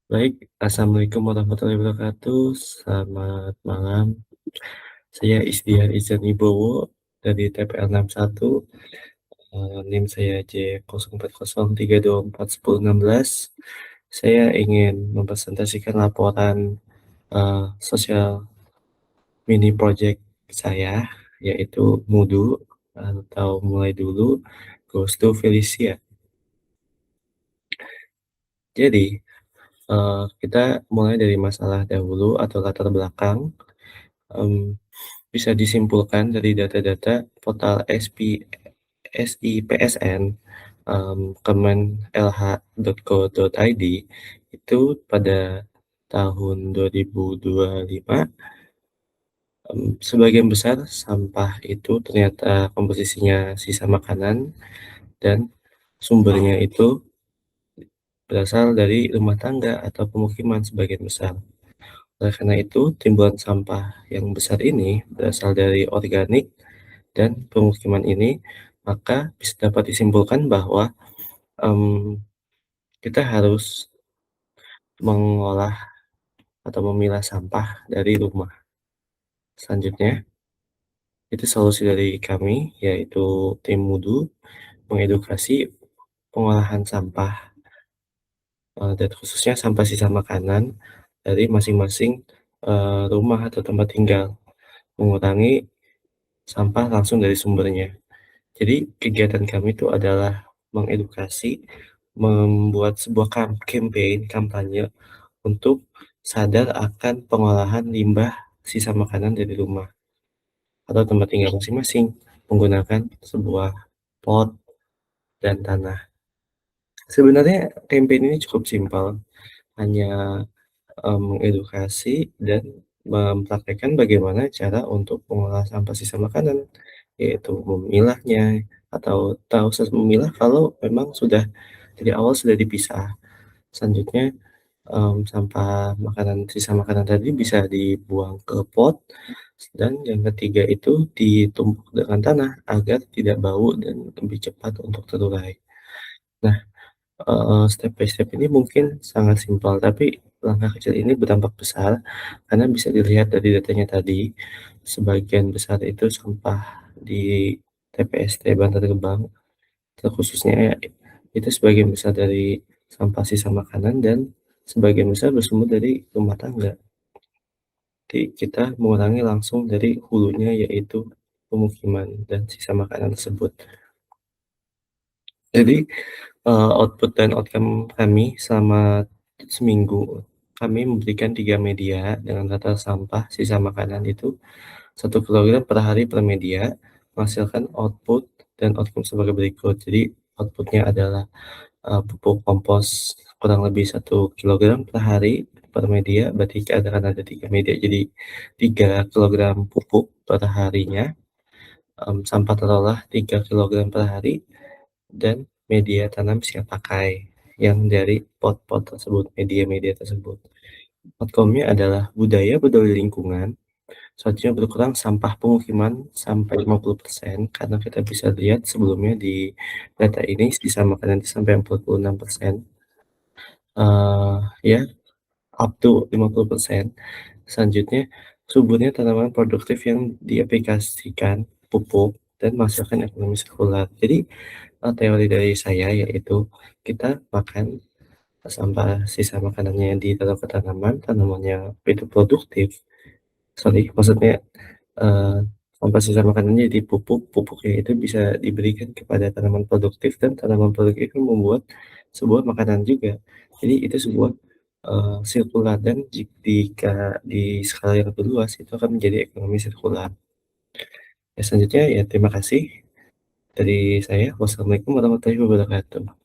Baik, assalamualaikum warahmatullahi wabarakatuh. Selamat malam. Saya Isdiar Izan Wibowo dari TPL 61. NIM saya J0403241016. Saya ingin mempresentasikan laporan sosial mini project saya, yaitu MUDU atau Mulai Dulu Goes to Felicia. Jadi, kita mulai dari masalah dahulu atau latar belakang. Mmm, Bisa disimpulkan dari data-data portal SIPSN, kemenlh.go.id, itu pada tahun 2025, sebagian besar sampah itu ternyata komposisinya sisa makanan dan sumbernya itu berasal dari rumah tangga atau pemukiman sebagian besar. Oleh karena itu, timbulan sampah yang besar ini berasal dari organik dan pemukiman ini, maka bisa dapat disimpulkan bahwa, mmm, kita harus mengolah atau memilah sampah dari rumah. Selanjutnya, itu solusi dari kami, yaitu tim MUDU, mengedukasi pengolahan sampah, dan khususnya sampah sisa makanan dari masing-masing, rumah atau tempat tinggal, mengurangi sampah langsung dari sumbernya. Jadi kegiatan kami itu adalah mengedukasi, membuat sebuah campaign, kampanye untuk sadar akan pengolahan limbah sisa makanan dari rumah atau tempat tinggal masing-masing menggunakan sebuah pot dan tanah. Sebenarnya campaign ini cukup simpel, hanya, mengedukasi dan mempraktekkan bagaimana cara untuk mengolah sampah sisa makanan, yaitu memilahnya atau proses memilah kalau memang sudah dari awal sudah dipisah. Selanjutnya, sampah makanan sisa makanan tadi bisa dibuang ke pot, dan yang ketiga itu ditumpuk dengan tanah agar tidak bau dan lebih cepat untuk terurai. Nah, step by step ini mungkin sangat simpel, tapi langkah kecil ini berdampak besar karena bisa dilihat dari datanya tadi, sebagian besar itu sampah di TPST Bantar Gebang, terkhususnya itu sebagian besar dari sampah sisa makanan dan sebagian besar bersumber dari rumah tangga. Jadi kita mengurangi langsung dari hulunya, yaitu pemukiman dan sisa makanan tersebut. Jadi, output dan outcome kami selama seminggu, kami memberikan 3 media dengan data sampah sisa makanan itu 1 kilogram per hari per media, menghasilkan output dan outcome sebagai berikut. Jadi outputnya adalah, pupuk kompos kurang lebih 1 kilogram per hari per media, berarti ada 3 media, jadi 3 kilogram pupuk per harinya, sampah terolah 3 kilogram per hari, dan media tanam siap pakai yang dari pot-pot tersebut, media-media tersebut. Outcome-nya adalah budaya peduli lingkungan, selanjutnya berkurang sampah pemukiman sampai 50%, karena kita bisa lihat sebelumnya di data ini sisa makanan itu sampai 46%, ya, up to 50%. Selanjutnya, suburnya tanaman produktif yang diaplikasikan pupuk dan menghasilkan ekonomi sirkular. Jadi, teori dari saya yaitu kita makan sampah sisa makanannya yang ditaruh ke tanaman, tanamannya itu produktif, sorry, maksudnya, eee, sampah sisa makanannya dipupuk, pupuknya itu bisa diberikan kepada tanaman produktif dan tanaman produktif itu membuat sebuah makanan juga. Jadi itu sebuah, sirkular, dan jika di skala yang lebih luas itu akan menjadi ekonomi sirkular. Ya selanjutnya ya terima kasih dari saya. Wassalamualaikum warahmatullahi wabarakatuh.